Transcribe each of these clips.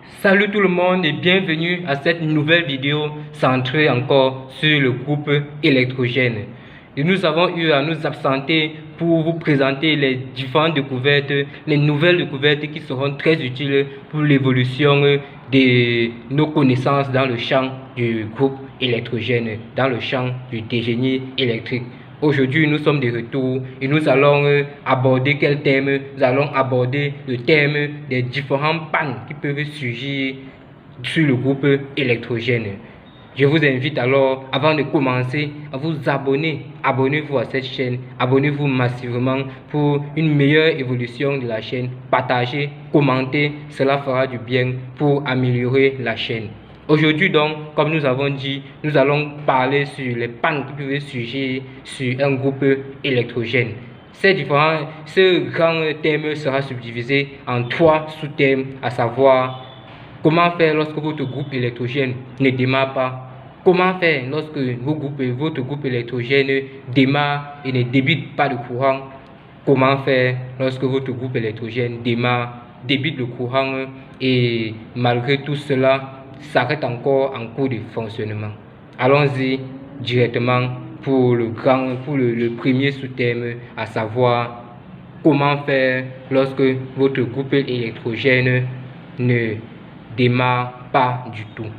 Salut tout le monde et bienvenue à cette nouvelle vidéo centrée encore sur le groupe électrogène. Et nous avons eu à nous absenter pour vous présenter les différentes découvertes, les nouvelles découvertes qui seront très utiles pour l'évolution de nos connaissances dans le champ du groupe électrogène, dans le champ du génie électrique. Aujourd'hui, nous sommes de retour et nous allons aborder quel thème? Nous allons aborder le thème des différents pannes qui peuvent surgir sur le groupe électrogène. Je vous invite alors, avant de commencer, à vous abonner. Abonnez-vous à cette chaîne, abonnez-vous massivement pour une meilleure évolution de la chaîne. Partagez, commentez, cela fera du bien pour améliorer la chaîne. Aujourd'hui donc, comme nous avons dit, nous allons parler sur les pannes qui peuvent surgir sur un groupe électrogène. Ce grand thème sera subdivisé en 3 sous-thèmes, à savoir comment faire lorsque votre groupe électrogène ne démarre pas, comment faire lorsque votre groupe électrogène démarre et ne débite pas de courant, comment faire lorsque votre groupe électrogène débite le courant et malgré tout cela s'arrête encore en cours de fonctionnement. Allons-y directement pour le premier sous-thème, à savoir comment faire lorsque votre groupe électrogène ne démarre pas du tout.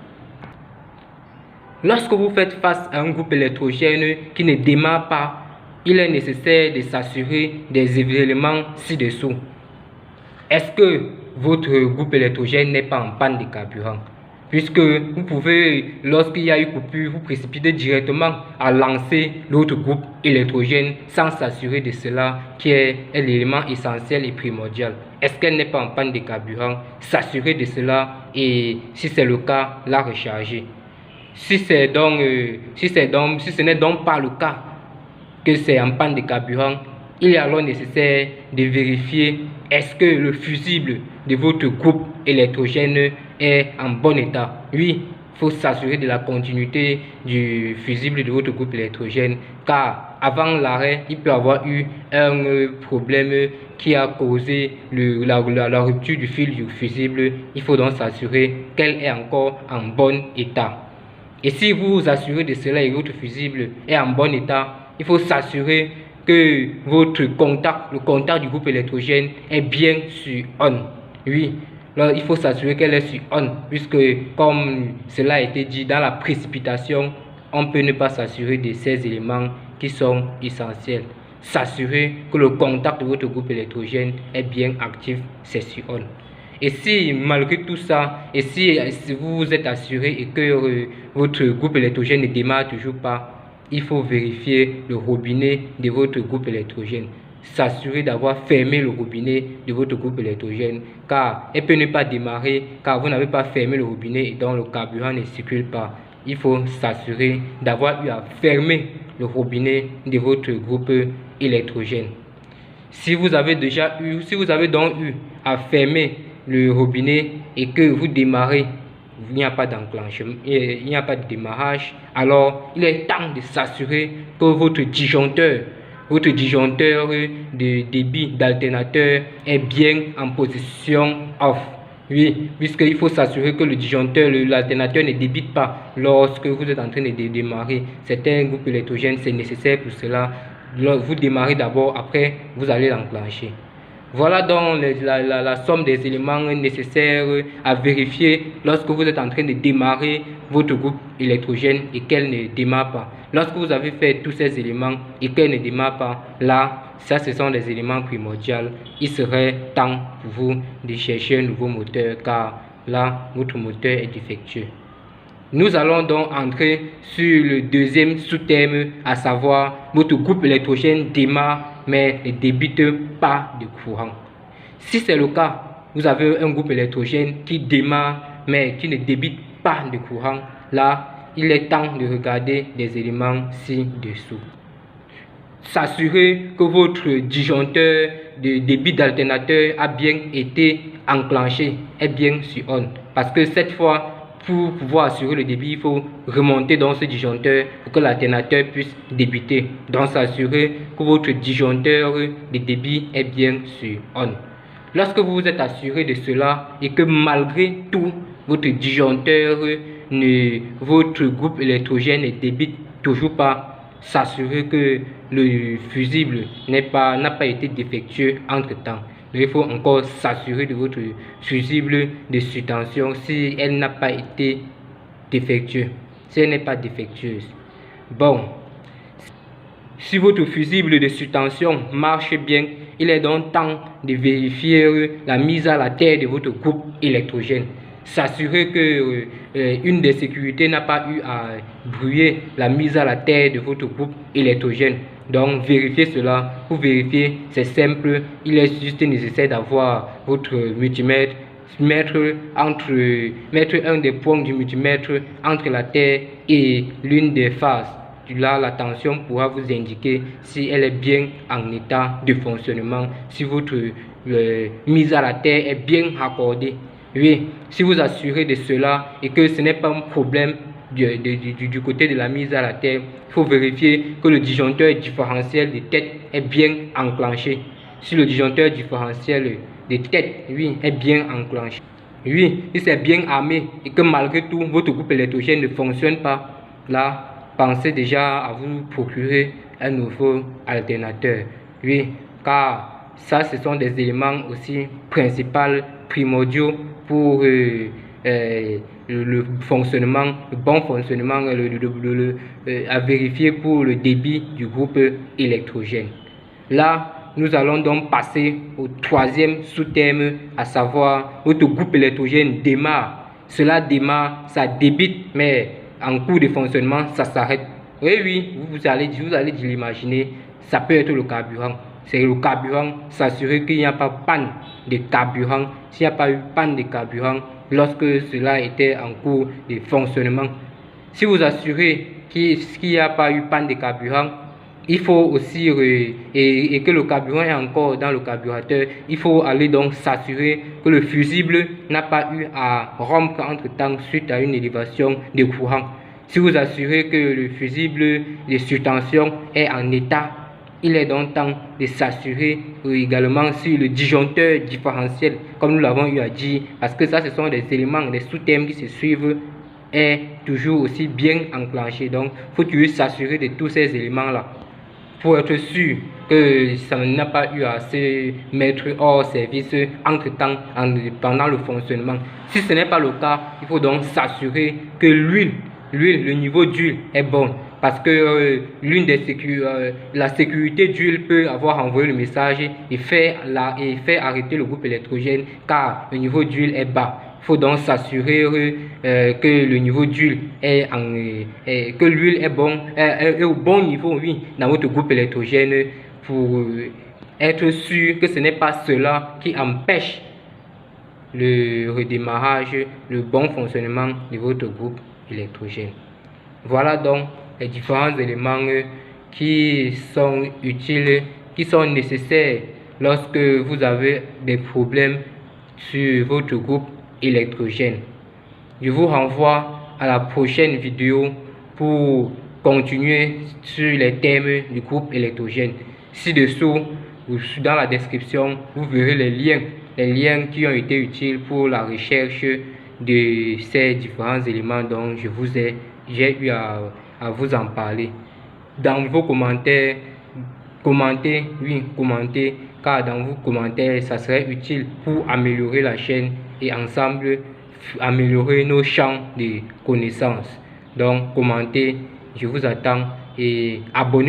Lorsque vous faites face à un groupe électrogène qui ne démarre pas, il est nécessaire de s'assurer des éléments ci-dessous. Est-ce que votre groupe électrogène n'est pas en panne de carburant? Puisque vous pouvez, lorsqu'il y a une coupure, vous précipiter directement à lancer l'autre groupe électrogène sans s'assurer de cela, qui est l'élément essentiel et primordial. Est-ce qu'elle n'est pas en panne de carburant? S'assurer de cela et, si c'est le cas, la recharger. Si ce n'est donc pas le cas, que c'est en panne de carburant, il est alors nécessaire de vérifier est-ce que le fusible de votre groupe électrogène est en bon état. Oui, il faut s'assurer de la continuité du fusible de votre groupe électrogène, car avant l'arrêt, il peut y avoir eu un problème qui a causé la rupture du fil du fusible. Il faut donc s'assurer qu'elle est encore en bon état. Et si vous vous assurez de cela et votre fusible est en bon état, il faut s'assurer que votre contact, le contact du groupe électrogène est bien sur on. Oui, là, il faut s'assurer qu'elle est sur on, puisque comme cela a été dit, dans la précipitation, on peut ne pas s'assurer de ces éléments qui sont essentiels. S'assurer que le contact de votre groupe électrogène est bien actif, c'est sur on. Et si malgré tout ça, et si vous vous êtes assuré et que votre groupe électrogène ne démarre toujours pas, il faut vérifier le robinet de votre groupe électrogène. S'assurer d'avoir fermé le robinet de votre groupe électrogène, car elle peut ne pas démarrer car vous n'avez pas fermé le robinet et donc le carburant ne circule pas. Il faut s'assurer d'avoir eu à fermer le robinet de votre groupe électrogène. Si vous avez donc eu à fermer le robinet et que vous démarrez, il n'y a pas d'enclenchement, il n'y a pas de démarrage, alors il est temps de s'assurer que votre disjoncteur de débit d'alternateur est bien en position off. Oui, puisqu'il faut s'assurer que le disjoncteur, l'alternateur ne débite pas lorsque vous êtes en train de démarrer. C'est un groupe électrogène, c'est nécessaire pour cela. Vous démarrez d'abord, après vous allez l'enclencher. Voilà donc la somme des éléments nécessaires à vérifier lorsque vous êtes en train de démarrer votre groupe électrogène et qu'elle ne démarre pas. Lorsque vous avez fait tous ces éléments et qu'elle ne démarre pas, là, ça ce sont des éléments primordiaux. Il serait temps pour vous de chercher un nouveau moteur, car là, votre moteur est défectueux. Nous allons donc entrer sur le deuxième sous-thème, à savoir votre groupe électrogène démarre mais ne débite pas de courant. Si c'est le cas, vous avez un groupe électrogène qui démarre mais qui ne débite pas de courant, là, il est temps de regarder des éléments ci-dessous. S'assurer que votre disjoncteur de débit d'alternateur a bien été enclenché, est bien sur on. Parce que cette fois, pour pouvoir assurer le débit, il faut remonter dans ce disjoncteur pour que l'alternateur puisse débiter. Donc s'assurer que votre disjoncteur de débit est bien sur on. Lorsque vous vous êtes assuré de cela et que malgré tout, votre disjoncteur, votre groupe électrogène ne débite toujours pas, s'assurer que le fusible n'a pas été défectueux entre-temps. Il faut encore s'assurer de votre fusible de surtension si elle n'a pas été défectueuse. Si elle n'est pas défectueuse. Bon, si votre fusible de surtension marche bien, il est donc temps de vérifier la mise à la terre de votre groupe électrogène. S'assurer que une des sécurités n'a pas eu à brouiller la mise à la terre de votre groupe électrogène. Donc vérifiez cela. Pour vérifier, c'est simple. Il est juste nécessaire d'avoir votre multimètre, mettre un des points du multimètre entre la terre et l'une des faces. Là, la tension pourra vous indiquer si elle est bien en état de fonctionnement, si votre mise à la terre est bien raccordée. Oui, si vous assurez de cela et que ce n'est pas un problème du côté de la mise à la terre, il faut vérifier que le disjoncteur différentiel de tête est bien enclenché. Si le disjoncteur différentiel de tête, oui, est bien enclenché, oui, si c'est bien armé et que malgré tout votre groupe électrogène ne fonctionne pas, là, pensez déjà à vous procurer un nouveau alternateur. Oui, car ça, ce sont des éléments aussi principaux, primordiaux pour le fonctionnement, le bon fonctionnement, à vérifier pour le débit du groupe électrogène. Là, nous allons donc passer au troisième sous-thème, à savoir votre groupe électrogène démarre. Cela démarre, ça débite, mais en cours de fonctionnement, ça s'arrête. Oui, vous allez l'imaginer, ça peut être le carburant. C'est le carburant, s'assurer qu'il n'y a pas panne de carburant. S'il n'y a pas eu panne de carburant lorsque cela était en cours de fonctionnement. Si vous assurez qu'il n'y a pas eu panne de carburant, il faut aussi, et que le carburant est encore dans le carburateur, il faut aller donc s'assurer que le fusible n'a pas eu à rompre entre-temps suite à une élévation de courant. Si vous assurez que le fusible de surtension est en état, il est donc temps de s'assurer également sur le disjoncteur différentiel, comme nous l'avons eu à dire, parce que ça, ce sont des éléments, des sous-thèmes qui se suivent, est toujours aussi bien enclenché. Donc, il faut toujours s'assurer de tous ces éléments-là pour être sûr que ça n'a pas eu à se mettre hors service entre-temps pendant le fonctionnement. Si ce n'est pas le cas, il faut donc s'assurer que l'huile, le niveau d'huile est bon. Parce que la sécurité d'huile peut avoir envoyé le message et fait arrêter le groupe électrogène car le niveau d'huile est bas. Il faut donc s'assurer que le niveau d'huile que l'huile est au bon niveau, oui, dans votre groupe électrogène pour être sûr que ce n'est pas cela qui empêche le redémarrage, le bon fonctionnement de votre groupe électrogène. Voilà donc les différents éléments qui sont utiles, qui sont nécessaires lorsque vous avez des problèmes sur votre groupe électrogène. Je vous renvoie à la prochaine vidéo pour continuer sur les thèmes du groupe électrogène. Ci-dessous, dans la description, vous verrez les liens qui ont été utiles pour la recherche de ces différents éléments dont j'ai eu à vous en parler. Dans vos commentaires, commentez, car dans vos commentaires, ça serait utile pour améliorer la chaîne et ensemble améliorer nos champs de connaissances. Donc, commentez, je vous attends et abonnez-vous.